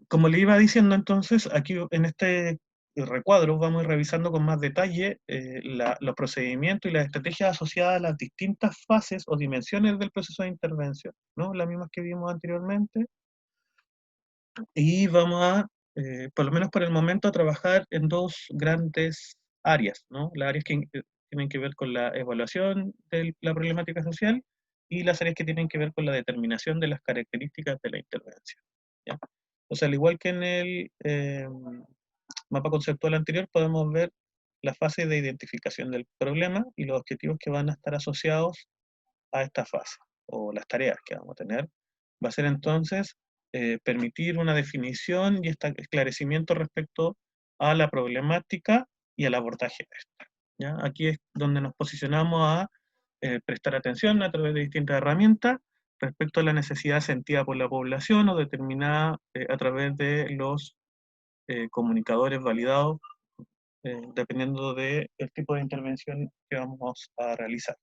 Como le iba diciendo entonces, aquí en este recuadro vamos a ir revisando con más detalle los procedimientos y las estrategias asociadas a las distintas fases o dimensiones del proceso de intervención, ¿no? Las mismas que vimos anteriormente, y vamos a, por lo menos por el momento, a trabajar en dos grandes áreas, ¿no? Las áreas que tienen que ver con la evaluación de la problemática social y las áreas que tienen que ver con la determinación de las características de la intervención, ¿ya? O sea, al igual que en el mapa conceptual anterior, podemos ver la fase de identificación del problema y los objetivos que van a estar asociados a esta fase, o las tareas que vamos a tener. Va a ser entonces permitir una definición y esclarecimiento respecto a la problemática y al abordaje de esta, ¿ya? Aquí es donde nos posicionamos a prestar atención a través de distintas herramientas respecto a la necesidad sentida por la población o determinada a través de los comunicadores validados, dependiendo del tipo de intervención que vamos a realizar.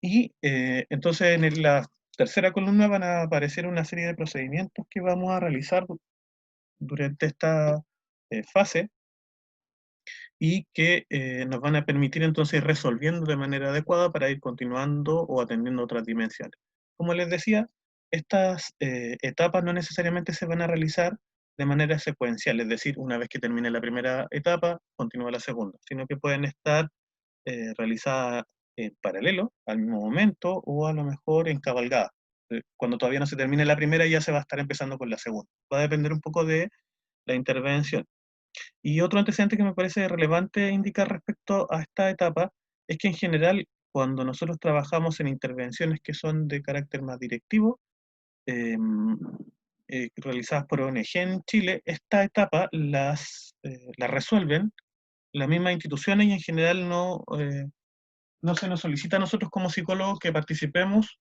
Y entonces en la tercera columna van a aparecer una serie de procedimientos que vamos a realizar durante esta fase y que nos van a permitir entonces ir resolviendo de manera adecuada para ir continuando o atendiendo otras dimensiones. Como les decía, estas etapas no necesariamente se van a realizar de manera secuencial, es decir, una vez que termine la primera etapa, continúa la segunda, sino que pueden estar realizadas en paralelo, al mismo momento, o a lo mejor en cabalgada. Cuando todavía no se termine la primera, ya se va a estar empezando con la segunda. Va a depender un poco de la intervención. Y otro antecedente que me parece relevante indicar respecto a esta etapa es que en general, cuando nosotros trabajamos en intervenciones que son de carácter más directivo, eh, realizadas por ONG en Chile, esta etapa las resuelven las mismas instituciones y en general no se nos solicita a nosotros como psicólogos que participemos,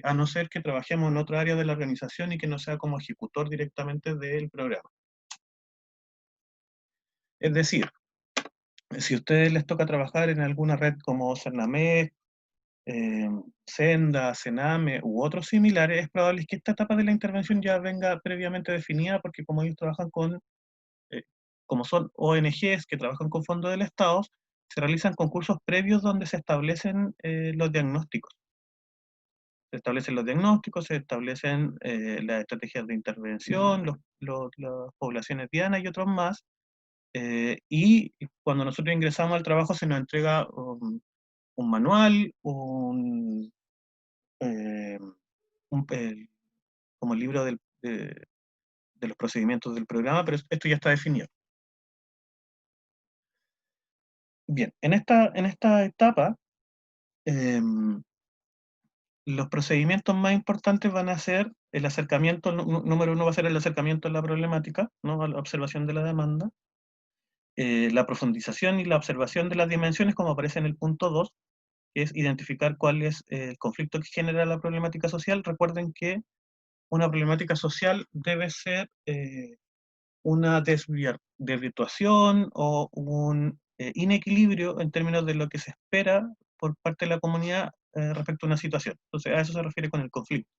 a no ser que trabajemos en otra área de la organización y que no sea como ejecutor directamente del programa. Es decir, si a ustedes les toca trabajar en alguna red como Cernamed, eh, Senda, Sename u otros similares, es probable que esta etapa de la intervención ya venga previamente definida porque como ellos trabajan eh, como son ONGs que trabajan con fondos del Estado, se realizan concursos previos donde se establecen los diagnósticos. Se establecen los diagnósticos, se establecen las estrategias de intervención, las poblaciones dianas y otros más. Y cuando nosotros ingresamos al trabajo se nos entrega un manual, eh, como el libro de los procedimientos del programa, pero esto ya está definido. Bien, en esta etapa, los procedimientos más importantes van a ser el acercamiento, número uno va a ser el acercamiento a la problemática, ¿no? A la observación de la demanda, la profundización y la observación de las dimensiones, como aparece en el punto 2, que es identificar cuál es el conflicto que genera la problemática social. Recuerden que una problemática social debe ser una desvirtuación o un inequilibrio en términos de lo que se espera por parte de la comunidad respecto a una situación. Entonces, a eso se refiere con el conflicto.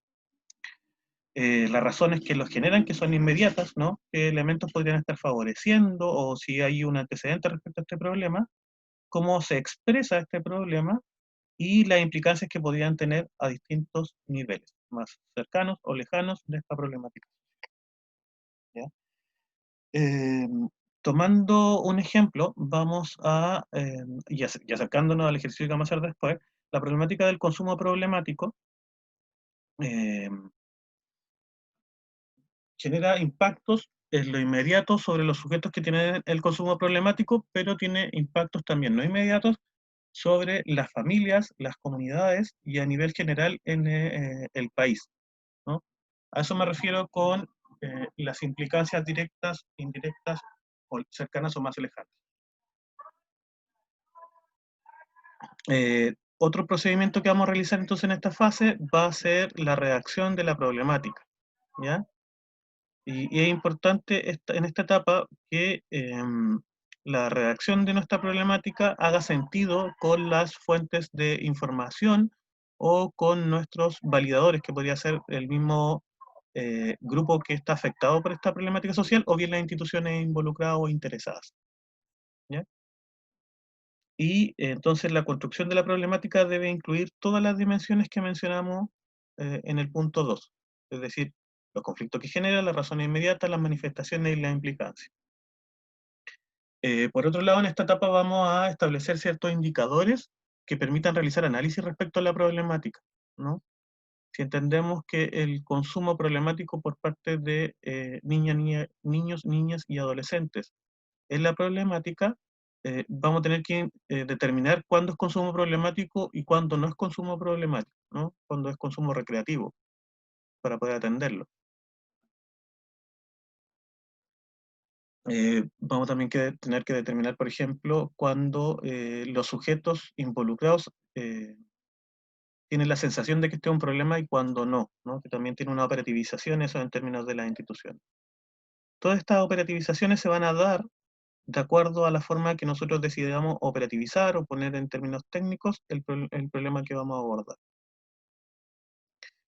Las razones que los generan, que son inmediatas, ¿no? ¿Qué elementos podrían estar favoreciendo o si hay un antecedente respecto a este problema? ¿Cómo se expresa este problema? Y las implicancias que podrían tener a distintos niveles, más cercanos o lejanos de esta problemática, ¿ya? Eh, Tomando un ejemplo, vamos a, y acercándonos al ejercicio que vamos a hacer después, la problemática del consumo problemático eh, genera impactos en lo inmediato sobre los sujetos que tienen el consumo problemático, pero tiene impactos también no inmediatos sobre las familias, las comunidades y a nivel general en el país, ¿no? A eso me refiero con las implicancias directas, indirectas, o cercanas o más lejanas. Otro procedimiento que vamos a realizar entonces en esta fase va a ser la redacción de la problemática, ¿ya? Y es importante en esta etapa que la redacción de nuestra problemática haga sentido con las fuentes de información o con nuestros validadores, que podría ser el mismo grupo que está afectado por esta problemática social o bien las instituciones involucradas o interesadas. ¿Ya? Y entonces la construcción de la problemática debe incluir todas las dimensiones que mencionamos en el punto 2, es decir, los conflictos que genera, las razones inmediatas, las manifestaciones y las implicancias. Por otro lado, en esta etapa vamos a establecer ciertos indicadores que permitan realizar análisis respecto a la problemática, ¿no? Si entendemos que el consumo problemático por parte de niños, niñas y adolescentes es la problemática, vamos a tener que determinar cuándo es consumo problemático y cuándo no es consumo problemático, ¿no? Cuándo es consumo recreativo, para poder atenderlo. Vamos también que tener que determinar, por ejemplo, cuándo los sujetos involucrados tienen la sensación de que este es un problema y cuándo no, ¿no? Que también tiene una operativización, eso en términos de las instituciones. Todas estas operativizaciones se van a dar de acuerdo a la forma que nosotros decidamos operativizar o poner en términos técnicos el problema que vamos a abordar.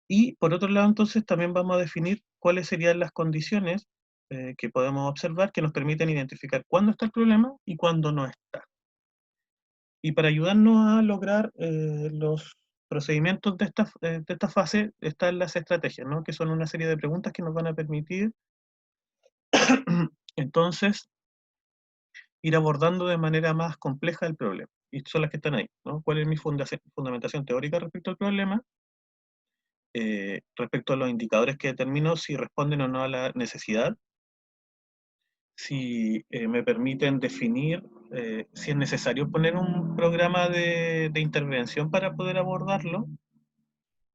Y por otro lado, entonces, también vamos a definir cuáles serían las condiciones que podemos observar que nos permiten identificar cuándo está el problema y cuándo no está. Y para ayudarnos a lograr los procedimientos de esta fase están las estrategias, ¿no? Que son una serie de preguntas que nos van a permitir, entonces, ir abordando de manera más compleja el problema. Y son las que están ahí, ¿no? ¿Cuál es mi fundamentación teórica respecto al problema? Respecto a los indicadores que determino si responden o no a la necesidad, si me permiten definir si es necesario poner un programa de intervención para poder abordarlo,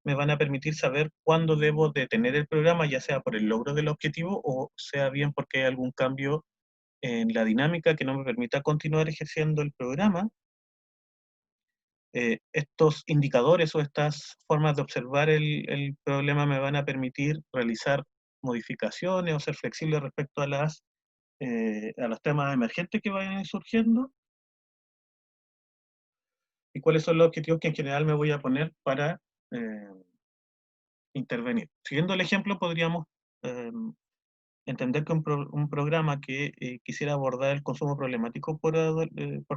me van a permitir saber cuándo debo detener el programa, ya sea por el logro del objetivo o sea bien porque hay algún cambio en la dinámica que no me permita continuar ejerciendo el programa. Estos indicadores o estas formas de observar el problema me van a permitir realizar modificaciones o ser flexible respecto a los temas emergentes que vayan surgiendo y cuáles son los objetivos que en general me voy a poner para eh, intervenir. Siguiendo el ejemplo, podríamos eh, entender que un programa que quisiera abordar el consumo problemático por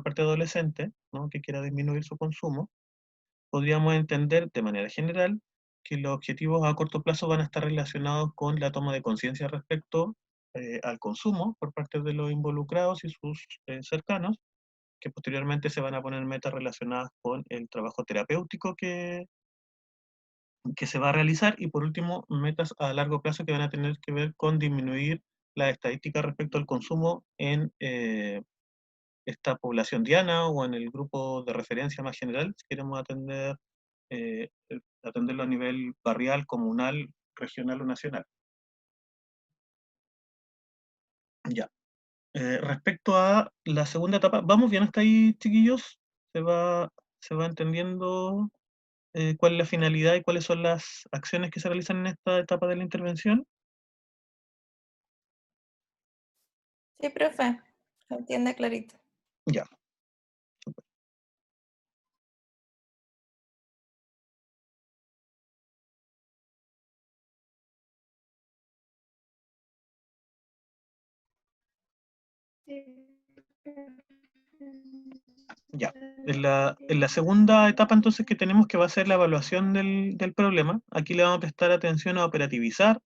parte de adolescentes, ¿no? Que quiera disminuir su consumo, podríamos entender de manera general que los objetivos a corto plazo van a estar relacionados con la toma de conciencia respecto al consumo por parte de los involucrados y sus cercanos, que posteriormente se van a poner metas relacionadas con el trabajo terapéutico que se va a realizar y por último metas a largo plazo que van a tener que ver con disminuir las estadísticas respecto al consumo en esta población diana o en el grupo de referencia más general, si queremos atenderlo a nivel barrial, comunal, regional o nacional. Ya. Respecto a la segunda etapa, ¿vamos bien hasta ahí, chiquillos? ¿Se va, se va entendiendo cuál es la finalidad y cuáles son las acciones que se realizan en esta etapa de la intervención? Sí, profe, se entiende clarito. Ya. Ya. En la segunda etapa, entonces, que tenemos que va a ser la evaluación del problema, aquí le vamos a prestar atención a operativizar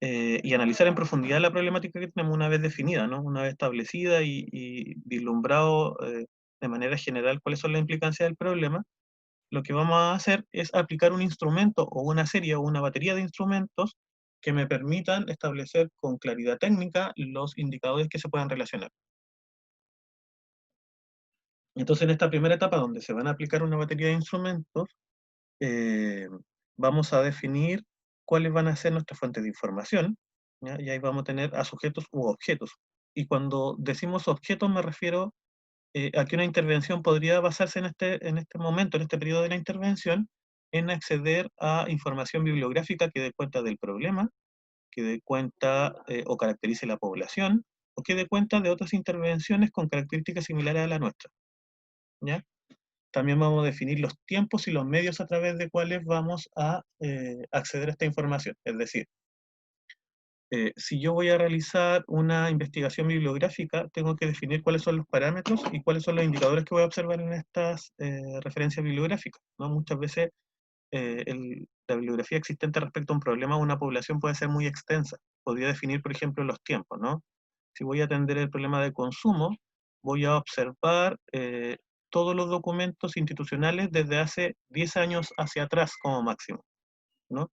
y analizar en profundidad la problemática que tenemos una vez definida, ¿no? Una vez establecida y vislumbrado de manera general cuáles son las implicancias del problema. Lo que vamos a hacer es aplicar un instrumento o una serie o una batería de instrumentos que me permitan establecer con claridad técnica los indicadores que se puedan relacionar. Entonces, en esta primera etapa, donde se van a aplicar una batería de instrumentos, eh, vamos a definir cuáles van a ser nuestras fuentes de información, ¿ya? Y ahí vamos a tener a sujetos u objetos. Y cuando decimos objetos me refiero a que una intervención podría basarse en este momento, en este periodo de la intervención, en acceder a información bibliográfica que dé cuenta del problema, que dé cuenta o caracterice la población, o que dé cuenta de otras intervenciones con características similares a la nuestra, ¿ya? También vamos a definir los tiempos y los medios a través de cuales vamos a acceder a esta información. Es decir, Si yo voy a realizar una investigación bibliográfica, tengo que definir cuáles son los parámetros y cuáles son los indicadores que voy a observar en estas referencias bibliográficas, ¿no? Muchas veces la bibliografía existente respecto a un problema o una población puede ser muy extensa. Podría definir, por ejemplo, los tiempos, ¿no? Si voy a atender el problema de consumo, voy a observar todos los documentos institucionales desde hace 10 años hacia atrás como máximo, ¿no?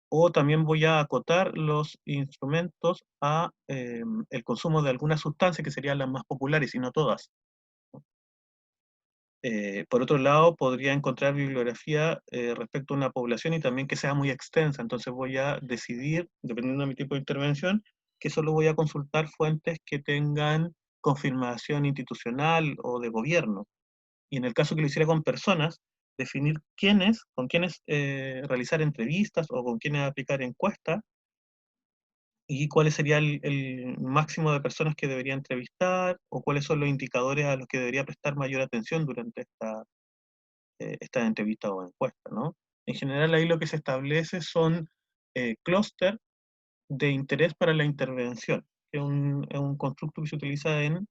O también voy a acotar los instrumentos a el consumo de algunas sustancias que serían las más populares y no todas. Por otro lado, podría encontrar bibliografía respecto a una población y también que sea muy extensa. Entonces voy a decidir, dependiendo de mi tipo de intervención, que solo voy a consultar fuentes que tengan confirmación institucional o de gobierno. Y en el caso que lo hiciera con personas, definir quiénes, con quiénes realizar entrevistas o con quiénes aplicar encuestas y cuál sería el máximo de personas que debería entrevistar o cuáles son los indicadores a los que debería prestar mayor atención durante esta entrevista o encuesta, ¿no? En general ahí lo que se establece son clúster de interés para la intervención, que es un constructo que se utiliza en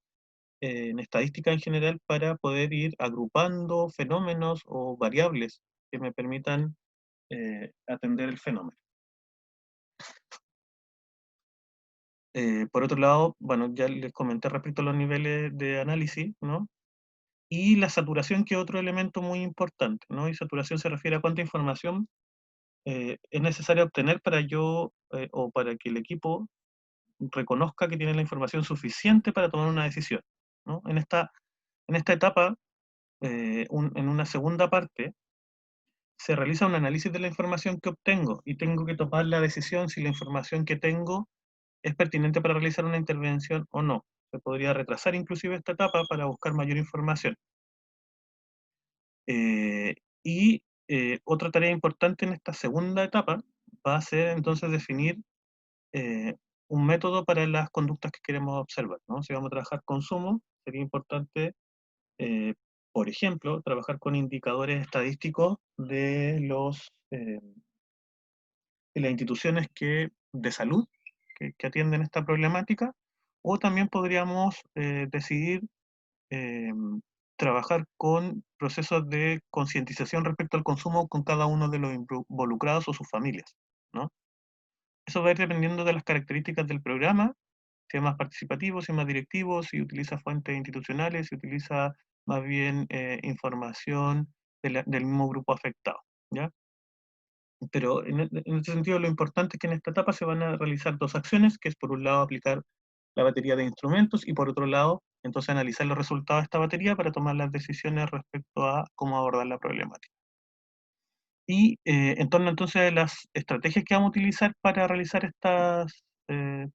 estadística en general para poder ir agrupando fenómenos o variables que me permitan atender el fenómeno. Por otro lado, bueno, ya les comenté respecto a los niveles de análisis, ¿no? Y la saturación, que es otro elemento muy importante, ¿no? Y saturación se refiere a cuánta información es necesario obtener para yo o para que el equipo reconozca que tiene la información suficiente para tomar una decisión, ¿no? En esta etapa, en una segunda parte, se realiza un análisis de la información que obtengo y tengo que tomar la decisión si la información que tengo es pertinente para realizar una intervención o no. Se podría retrasar inclusive esta etapa para buscar mayor información. Eh, y otra tarea importante en esta segunda etapa va a ser entonces definir eh, un método para las conductas que queremos observar, ¿no? Si vamos a trabajar consumo, sería importante, eh, por ejemplo, trabajar con indicadores estadísticos de las instituciones de salud que atienden esta problemática, o también podríamos decidir eh, trabajar con procesos de concientización respecto al consumo con cada uno de los involucrados o sus familias, ¿no? Eso va a ir dependiendo de las características del programa, si es más participativo, si es más directivo, si utiliza fuentes institucionales, si utiliza más bien información del mismo grupo afectado, ¿ya? Pero en este sentido lo importante es que en esta etapa se van a realizar dos acciones, que es por un lado aplicar la batería de instrumentos y por otro lado entonces analizar los resultados de esta batería para tomar las decisiones respecto a cómo abordar la problemática. Y en torno entonces a las estrategias que vamos a utilizar para realizar estos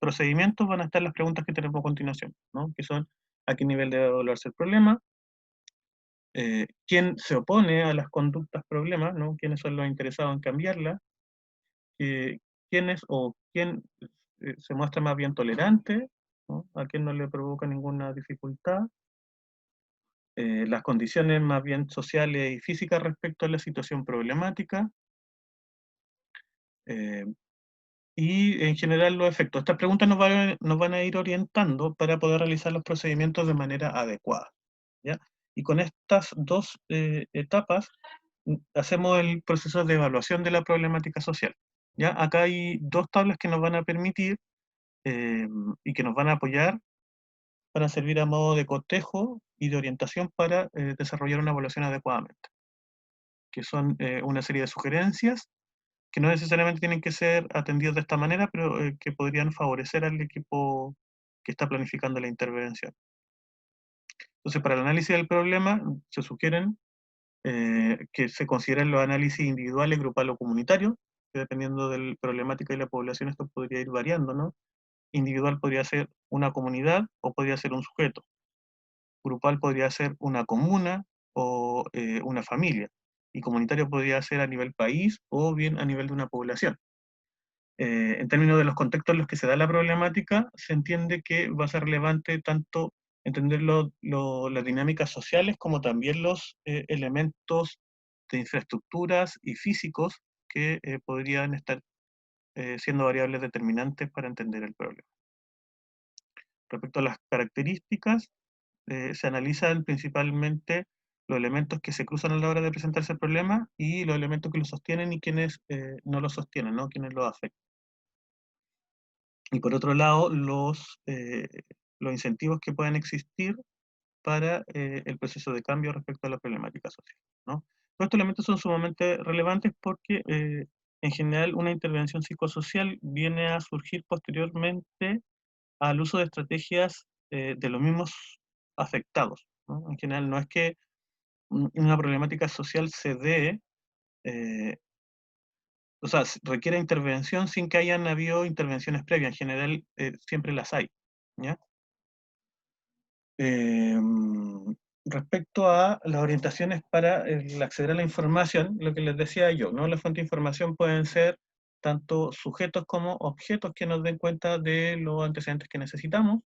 procedimientos van a estar las preguntas que tenemos a continuación, ¿no? Que son a qué nivel debe evaluarse el problema, quién se opone a las conductas problemas, ¿no? Quiénes son los interesados en cambiarlas, eh, quiénes o quién se muestra más bien tolerante, ¿no? A quién no le provoca ninguna dificultad, las condiciones más bien sociales y físicas respecto a la situación problemática, eh, y en general los efectos. Estas preguntas nos van a ir orientando para poder realizar los procedimientos de manera adecuada, ¿ya? Y con estas dos etapas hacemos el proceso de evaluación de la problemática social, ¿ya? Acá hay dos tablas que nos van a permitir eh, y que nos van a apoyar para servir a modo de cotejo y de orientación para desarrollar una evaluación adecuadamente, que son una serie de sugerencias que no necesariamente tienen que ser atendidos de esta manera, pero que podrían favorecer al equipo que está planificando la intervención. Entonces, para el análisis del problema, se sugieren que se consideren los análisis individuales, grupal o comunitario, que dependiendo de la problemática y la población, esto podría ir variando, ¿no? Individual podría ser una comunidad o podría ser un sujeto. Grupal podría ser una comuna o una familia. Y comunitario podría ser a nivel país o bien a nivel de una población. En términos de los contextos en los que se da la problemática, se entiende que va a ser relevante tanto entender las dinámicas sociales como también los elementos de infraestructuras y físicos que podrían estar siendo variables determinantes para entender el problema. Respecto a las características, se analizan principalmente los elementos que se cruzan a la hora de presentarse el problema y los elementos que lo sostienen y quienes no lo sostienen, ¿no? Quienes lo afectan. Y por otro lado, los incentivos que puedan existir para el proceso de cambio respecto a la problemática social, ¿no? Todos estos elementos son sumamente relevantes porque en general una intervención psicosocial viene a surgir posteriormente al uso de estrategias de los mismos afectados, ¿no? En general no es que una problemática social se dé, eh, o sea, requiere intervención sin que hayan habido intervenciones previas, en general siempre las hay, ¿ya? Respecto a las orientaciones para el acceder a la información, lo que les decía yo, ¿no? La fuente de información pueden ser tanto sujetos como objetos que nos den cuenta de los antecedentes que necesitamos.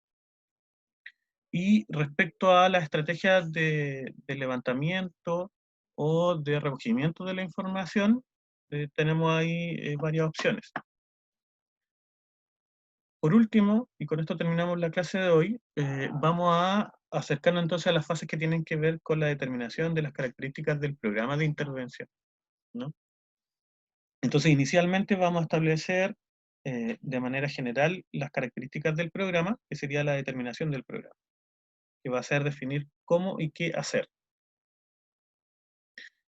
Y respecto a las estrategias de levantamiento o de recogimiento de la información, tenemos ahí varias opciones. Por último, y con esto terminamos la clase de hoy, vamos a acercarnos entonces a las fases que tienen que ver con la determinación de las características del programa de intervención, ¿no? Entonces, inicialmente vamos a establecer de manera general las características del programa, que sería la determinación del programa, que va a ser definir cómo y qué hacer.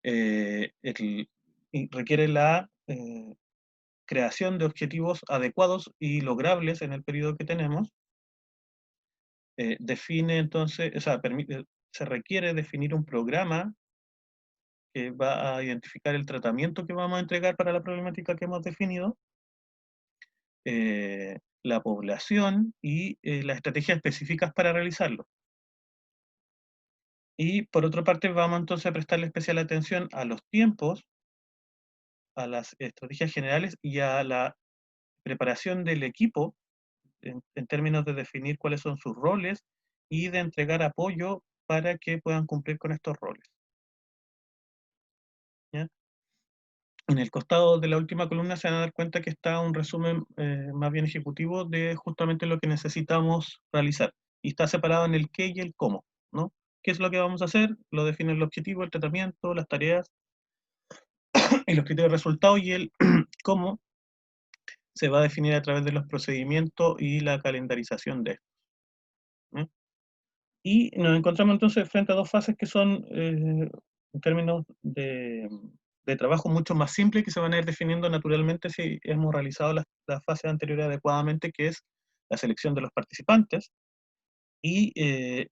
Y requiere la creación de objetivos adecuados y logrables en el periodo que tenemos. Define entonces, o sea, se requiere definir un programa que va a identificar el tratamiento que vamos a entregar para la problemática que hemos definido, la población y las estrategias específicas para realizarlo. Y por otra parte vamos entonces a prestarle especial atención a los tiempos, a las estrategias generales y a la preparación del equipo en términos de definir cuáles son sus roles y de entregar apoyo para que puedan cumplir con estos roles, ¿ya? En el costado de la última columna se van a dar cuenta que está un resumen más bien ejecutivo de justamente lo que necesitamos realizar. Y está separado en el qué y el cómo, ¿no? ¿Qué es lo que vamos a hacer? Lo define el objetivo, el tratamiento, las tareas y los criterios de resultado, y el cómo se va a definir a través de los procedimientos y la calendarización de esto, ¿no? Y nos encontramos entonces frente a dos fases que son, en términos de trabajo, mucho más simples, que se van a ir definiendo naturalmente si hemos realizado las fases anteriores adecuadamente, que es la selección de los participantes. Y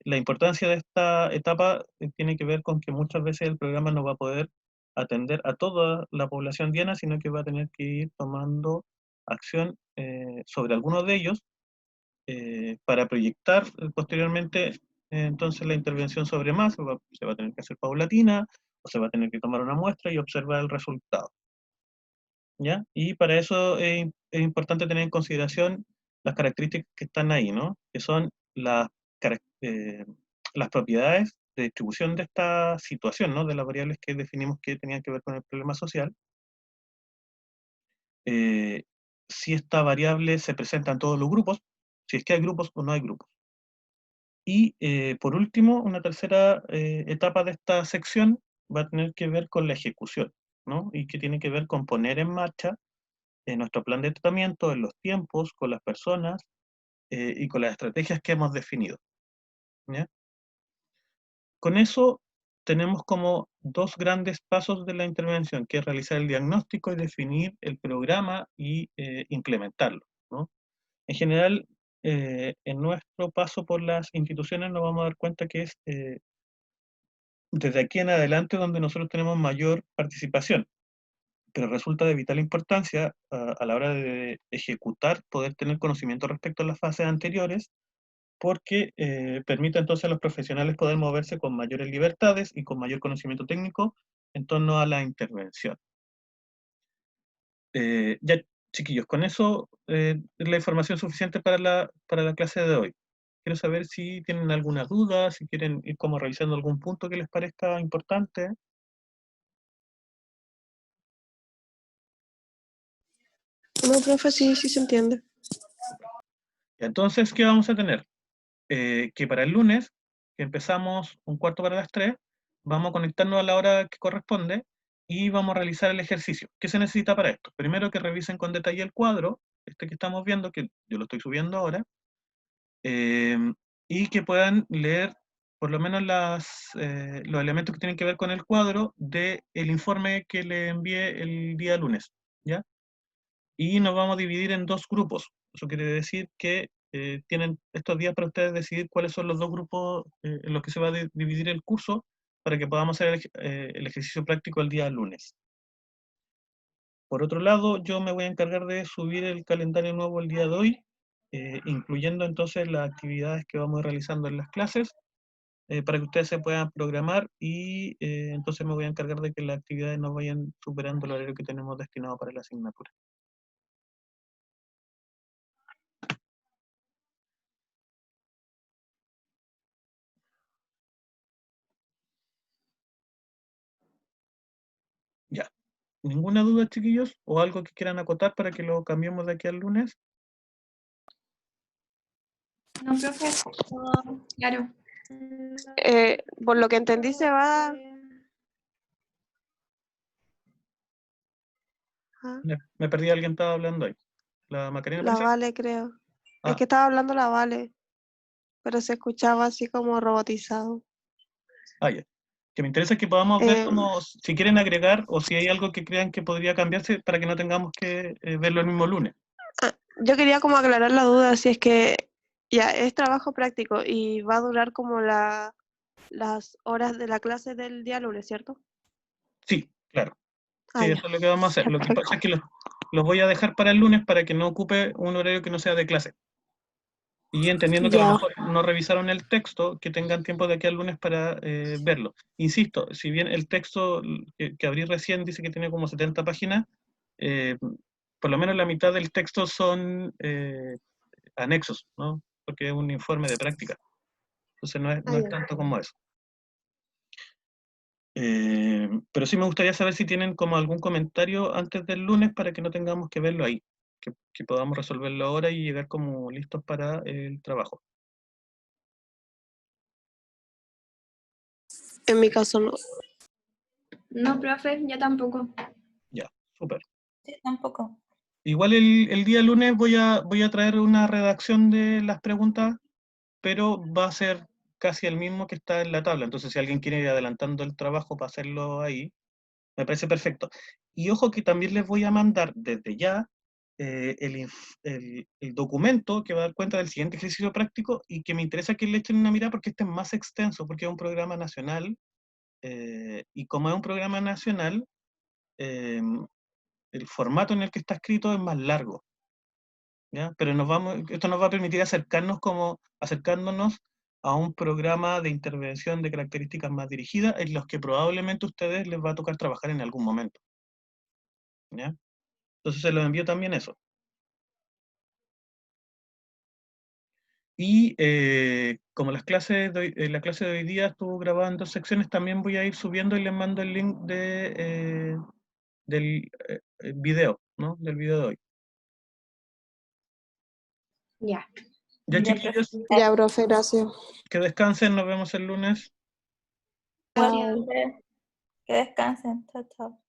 la importancia de esta etapa tiene que ver con que muchas veces el programa no va a poder atender a toda la población diana, sino que va a tener que ir tomando acción sobre algunos de ellos para proyectar posteriormente entonces la intervención sobre más, se va a tener que hacer paulatina, o se va a tener que tomar una muestra y observar el resultado, ¿ya? Y para eso es importante tener en consideración las características que están ahí, ¿no? Que son las propiedades de distribución de esta situación, ¿no? De las variables que definimos que tenían que ver con el problema social. eh, si esta variable se presenta en todos los grupos, si es que hay grupos o no hay grupos. Y por último, una tercera etapa de esta sección va a tener que ver con la ejecución, ¿no? Y que tiene que ver con poner en marcha nuestro plan de tratamiento en los tiempos, con las personas y con las estrategias que hemos definido, ¿ya? Con eso tenemos como dos grandes pasos de la intervención, que es realizar el diagnóstico y definir el programa y implementarlo, ¿no? En general, en nuestro paso por las instituciones nos vamos a dar cuenta que es desde aquí en adelante donde nosotros tenemos mayor participación, pero resulta de vital importancia a la hora de ejecutar, poder tener conocimiento respecto a las fases anteriores, porque permite entonces a los profesionales poder moverse con mayores libertades y con mayor conocimiento técnico en torno a la intervención. Ya, chiquillos, con eso es la información suficiente para la clase de hoy. Quiero saber si tienen alguna duda, si quieren ir como revisando algún punto que les parezca importante. No, profe, sí se entiende. Entonces, ¿qué vamos a tener? Que para el lunes, que empezamos 3:15, vamos a conectarnos a la hora que corresponde y vamos a realizar el ejercicio. ¿Qué se necesita para esto? Primero que revisen con detalle el cuadro, que estamos viendo, que yo lo estoy subiendo ahora, y que puedan leer por lo menos los elementos que tienen que ver con el cuadro del informe que le envié el día lunes, ¿ya? Y nos vamos a dividir en 2 grupos. Eso quiere decir que tienen estos días para ustedes decidir cuáles son los 2 grupos en los que se va a dividir el curso para que podamos hacer el ejercicio práctico el día lunes. Por otro lado, yo me voy a encargar de subir el calendario nuevo el día de hoy, incluyendo entonces las actividades que vamos realizando en las clases, para que ustedes se puedan programar y entonces me voy a encargar de que las actividades no vayan superando el horario que tenemos destinado para la asignatura. Ya. ¿Ninguna duda, chiquillos? ¿O algo que quieran acotar para que lo cambiemos de aquí al lunes? No, profe, todo claro. Por lo que entendí, se va... Ah, Me perdí, alguien estaba hablando ahí. ¿La Macarena la parece? Vale, creo. Es Ah, que estaba hablando la Vale, pero se escuchaba así como robotizado. ya. Que me interesa que podamos ver Eh, como si quieren agregar o si hay algo que crean que podría cambiarse para que no tengamos que verlo el mismo lunes. yo quería como aclarar la duda, si es que ya es trabajo práctico y va a durar como las horas de la clase del día lunes, ¿cierto? Sí, claro. Sí, Ah, ya. eso es lo que vamos a hacer. Lo que pasa es que los voy a dejar para el lunes para que no ocupe un horario que no sea de clase. Y entendiendo que a lo Ya. mejor no revisaron el texto, que tengan tiempo de aquí al lunes para verlo. Insisto, si bien el texto que abrí recién dice que tiene como 70 páginas, eh, por lo menos la mitad del texto son anexos, ¿no? Porque es un informe de práctica. Entonces no es tanto como eso. Pero sí me gustaría saber si tienen como algún comentario antes del lunes para que no tengamos que verlo ahí, que podamos resolverlo ahora y llegar como listos para el trabajo. En mi caso no. No, profe, yo tampoco. Ya, súper. Sí, tampoco. Igual el día lunes voy a traer una redacción de las preguntas, pero va a ser casi el mismo que está en la tabla. Entonces, si alguien quiere ir adelantando el trabajo para hacerlo ahí, me parece perfecto. Y ojo que también les voy a mandar desde ya el documento que va a dar cuenta del siguiente ejercicio práctico y que me interesa que le echen una mirada porque este es más extenso, porque es un programa nacional. Y como es un programa nacional, eh, el formato en el que está escrito es más largo. ¿Ya? Pero esto nos va a permitir acercándonos a un programa de intervención de características más dirigidas en los que probablemente a ustedes les va a tocar trabajar en algún momento. ¿Ya? Entonces se los envío también eso. Y como la clase de hoy día estuvo grabada en 2 secciones, también voy a ir subiendo y les mando el link del video, ¿no? Del video de hoy. Ya. Ya, Ya, chiquillos, profe. Ya, profe, gracias. que descansen, nos vemos el lunes. Chao. Que descansen. Chao, chao.